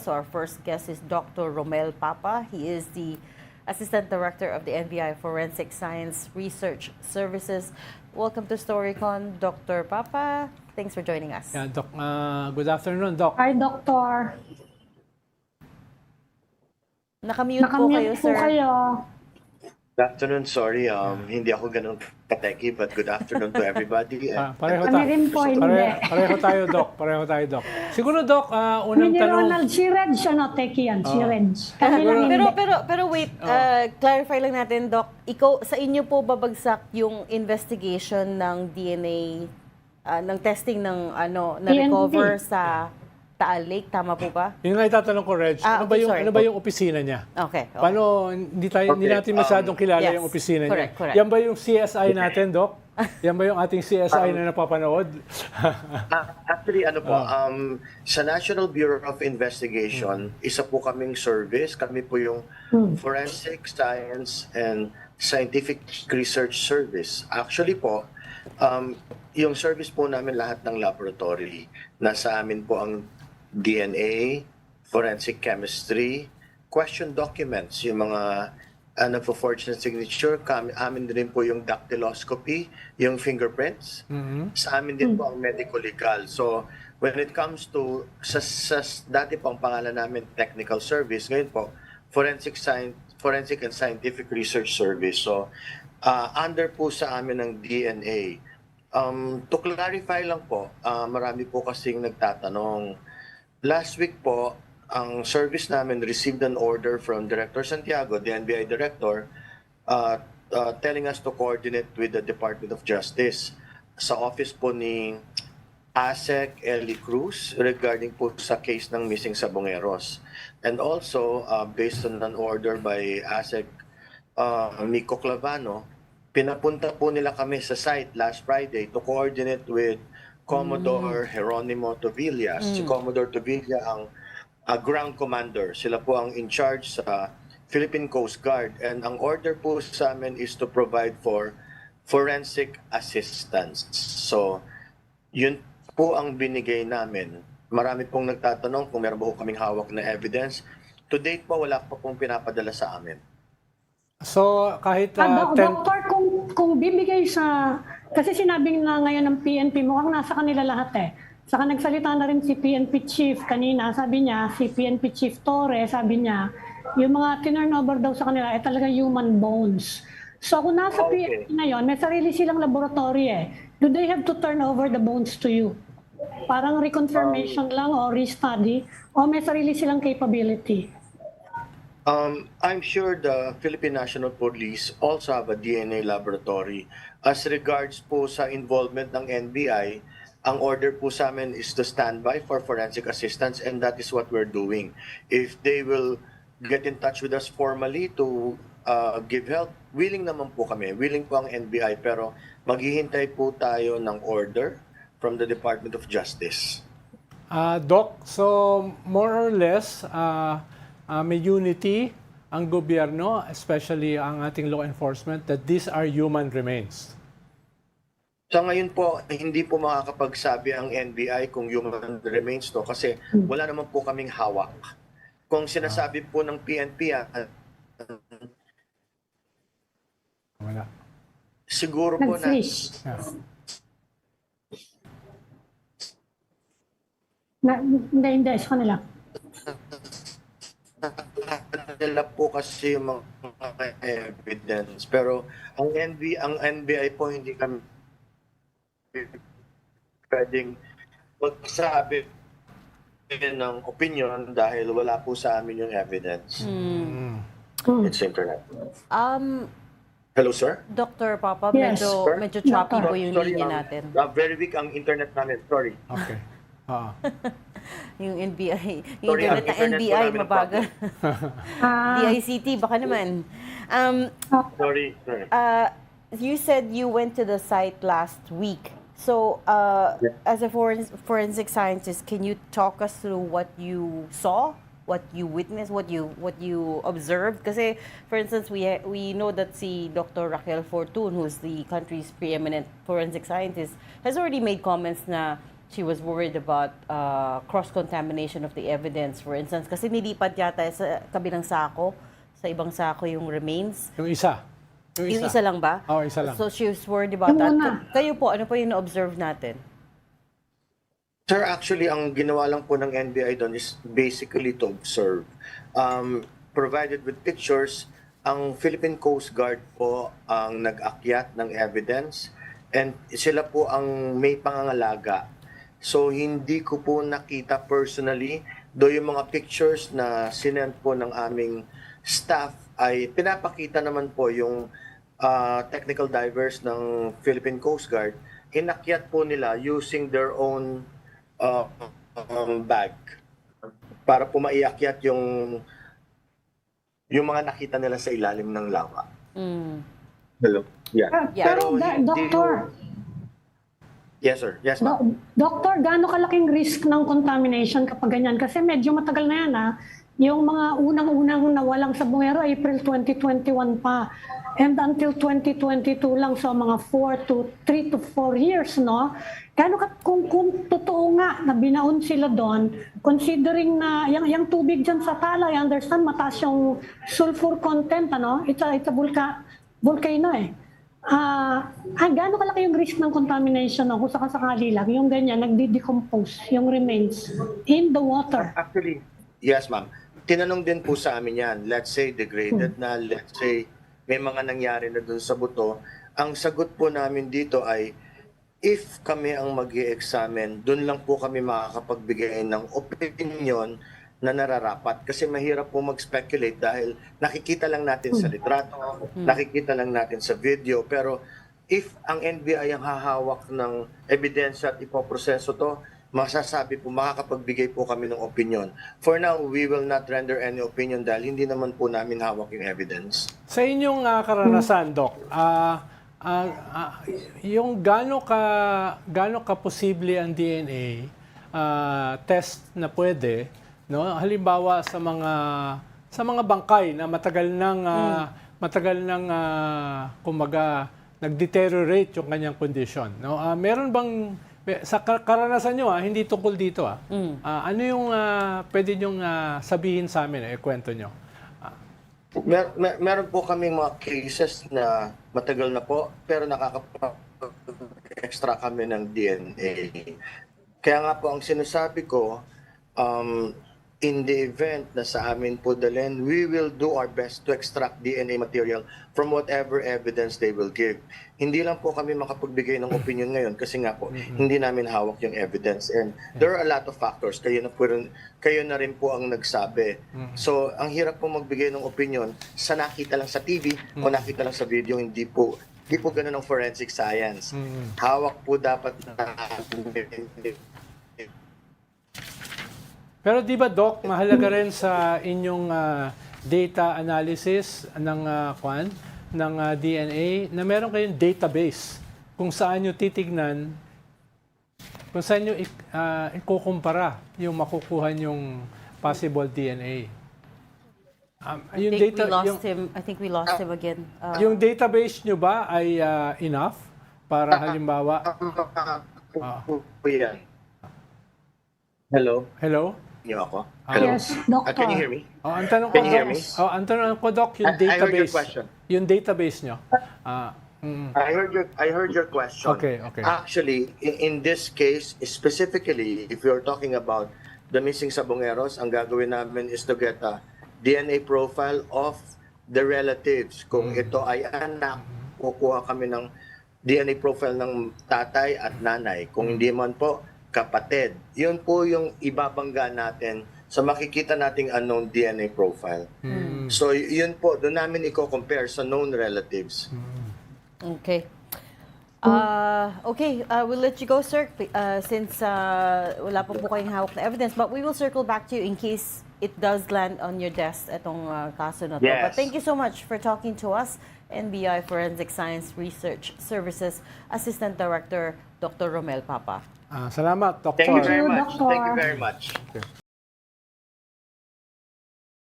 So our first guest is Dr. Romel Papa. He is the Assistant Director of the NBI Forensic Science Research Services. Welcome to StoryCon, Dr. Papa. Thanks for joining us. Yeah, Doc, good afternoon, Doc. Hi, Doctor. Nakamute po kayo, Nakamute po sir. kayo. Good afternoon. Sorry, hindi ako ganun kateki, but good afternoon to everybody. Pareho Kami rin po, hindi. Pareho tayo, Doc. Pareho tayo, Doc. Siguro, Doc, unang Hindi, tanong. Ronald, si Reg siya, no? Teki yan, si Reg. Kami lang hindi. Pero wait, clarify lang natin, Doc. Sa inyo po babagsak yung investigation ng DNA, ng testing ng na-recover sa Taal Lake, tama po ba? Yung nga itatanong ko, Reg, ano ba yung opisina niya? Okay. Paano, hindi natin masyadong kilala yes. yung opisina niya. Correct. Yan ba yung CSI natin, Doc? Yan ba yung ating CSI na napapanood? Actually, sa National Bureau of Investigation, isa po kaming service. Kami po yung Forensic Science and Scientific Research Service. Actually po, yung service po namin lahat ng laboratory. Nasa amin po ang DNA, forensic chemistry, question documents, yung mga nagpo-forge ng signature. Amin din po yung dactyloscopy, yung fingerprints. Sa amin din po ang medical legal. So, when it comes to, dati po ang pangalan namin technical service, ngayon po, forensic and scientific research service. So, under po sa amin ng DNA. To clarify lang po, marami po kasing nagtatanong. Last week po, ang service namin received an order from Director Santiago, the NBI Director, telling us to coordinate with the Department of Justice sa office po ni ASEC Eli Cruz regarding po sa case ng missing Sabongeros. And also, based on an order by ASEC Mico Clavano, pinapunta po nila kami sa site last Friday to coordinate with Commodore Jeronimo Tovillas. Si Commodore Tovilla ang ground commander. Sila po ang in charge sa Philippine Coast Guard. And ang order po sa amin is to provide for forensic assistance. So, yun po ang binigay namin. Marami pong nagtatanong kung meron ba po kaming hawak na evidence. To date po, wala pa pong pinapadala sa amin. So, kahit... Doctor, kung bibigay sa... Kasi sinabing na ngayon ng PNP, mukhang nasa kanila lahat eh. Saka nagsalita na rin si PNP Chief kanina. Sabi niya, si PNP Chief Torre, sabi niya, yung mga turnover daw sa kanila ay talaga human bones. So kung nasa PNP na yun, may sarili silang laboratory eh. Do they have to turn over the bones to you? Parang reconfirmation lang o restudy o may sarili silang capability? I'm sure the Philippine National Police also have a DNA laboratory. As regards po sa involvement ng NBI, ang order po sa amin is to stand by for forensic assistance, and that is what we're doing. If they will get in touch with us formally to give help, willing naman po kami. Willing po ang NBI, pero maghihintay po tayo ng order from the Department of Justice. Doc, so more or less, may unity ang gobyerno, especially ang ating law enforcement, that these are human remains. Sa ngayon po, hindi po makakapagsabi ang NBI kung human remains to kasi wala naman po kaming hawak. Kung sinasabi po ng PNP, Wala. siguro po na... Hindi, sa kanila. Nila po kasi yung mga evidence. Pero ang NBI po hindi kami pwedeng magsabi ng opinion dahil wala po sa amin yung evidence. It's internet. Hello, sir? Dr. Papa, Yes, medyo choppy po yung Sorry, linya natin. very weak ang internet namin. Sorry. Okay. Yung NBI, yung Sorry, internet ng ang internet NBI, po namin mabagal. DICT, baka naman. Sorry. You said you went to the site last week. So, as a forensic scientist, can you talk us through what you saw, what you witnessed, what you observed? Kasi, for instance, we know that si Dr. Raquel Fortun, who's the country's preeminent forensic scientist, has already made comments na she was worried about cross-contamination of the evidence, for instance. Kasi nilipat yata sa kabilang sako, sa ibang sako yung remains. Yung isa. Yung isa lang ba? Oo, isa lang. So she was worried about Yung that. una. Kayo po, ano po yung na-observe natin? Sir, actually, ang ginawa lang po ng NBI doon is basically to observe. Provided with pictures, ang Philippine Coast Guard po ang nag-akyat ng evidence and sila po ang may pangangalaga. So, hindi ko po nakita personally, do yung mga pictures na sinend po ng aming staff ay pinapakita naman po yung technical divers ng Philippine Coast Guard. Inakyat po nila using their own bag para po maiakyat yung mga nakita nila sa ilalim ng lawa. Hello? Yeah. Yeah. Pero, Doctor, Yes, sir. Yes, ma'am. Doktor, gaano kalaking risk ng contamination kapag ganyan? Kasi medyo matagal na yan, ha? Yung mga unang-unang nawalang sa Bungero, April 2021 pa. And until 2022 lang, so mga 3 to 4 years, no? Kung totoo nga na binaon sila doon, considering na yung tubig dyan sa Tala, I understand, mataas yung sulfur content, ano? It's a volcano, eh. Gaano kalaki yung risk ng contamination, no? Kung sakasakali lang, yung ganyan, nagdi-decompose yung remains in the water. Actually, yes, ma'am. Tinanong din po sa amin yan. Let's say degraded na, let's say may mga nangyari na dun sa buto. Ang sagot po namin dito ay if kami ang mag-i-examine, dun lang po kami makakapagbigay ng opinion na nararapat. Kasi mahirap po mag-speculate dahil nakikita lang natin sa litrato, nakikita lang natin sa video. Pero if ang NBI ang hahawak ng ebidensya at ipoproseso to, masasabi po, makakapagbigay po kami ng opinion. For now, we will not render any opinion dahil hindi naman po namin hawak yung evidence. Sa inyong karanasan, Doc, yung gaano ka posible ang DNA test na pwede, no? Halimbawa sa mga bangkay na matagal nang kumbaga nag-deteriorate yung kanyang condition, no? Meron bang sa karanasan nyo, hindi tungkol dito, ano yung pwede nyong sabihin sa amin, kwento nyo? Meron po kaming mga cases na matagal na po, pero nakaka-extra kami ng DNA. Kaya nga po ang sinasabi ko, in the event na sa amin po dalhin, we will do our best to extract DNA material from whatever evidence they will give. Hindi lang po kami makapagbigay ng opinion ngayon kasi nga po, hindi namin hawak yung evidence. And there are a lot of factors. Kayo na rin po ang nagsabi. So, ang hirap po magbigay ng opinion sa nakita lang sa TV o nakita lang sa video, hindi po ganun ang forensic science. Hawak po dapat na. Pero di ba, Doc, mahalaga rin sa inyong data analysis ng DNA na meron kayong database kung saan nyo titignan, kung saan nyo ikukumpara yung makukuha yung possible DNA. I think we lost him again. Yung database nyo ba ay enough para halimbawa... Hello? Hello? Niyo ako? Yes, Doctor. Can you hear me? Ang tanong ko, Can you hear me? ang tanong ko, Doc, yung I heard your database. question. Yung database nyo. I heard your question. Okay. Actually, in this case, specifically, if you're talking about the missing Sabongeros, ang gagawin namin is to get a DNA profile of the relatives. Kung ito ay anak, kukuha kami ng DNA profile ng tatay at nanay. Kung hindi man po, kapatid. Yun po yung ibabangga natin sa makikita nating unknown DNA profile. So, yun po, doon namin i-compare sa known relatives. Okay. We'll let you go, sir, since wala pa po kayong hawak na evidence. But we will circle back to you in case it does land on your desk, itong kaso na to. Yes. But thank you so much for talking to us. NBI Forensic Science Research Services Assistant Director, Dr. Romel Papa. Salamat, Dr. Thank you very much. Doctor. Thank you very much. Okay.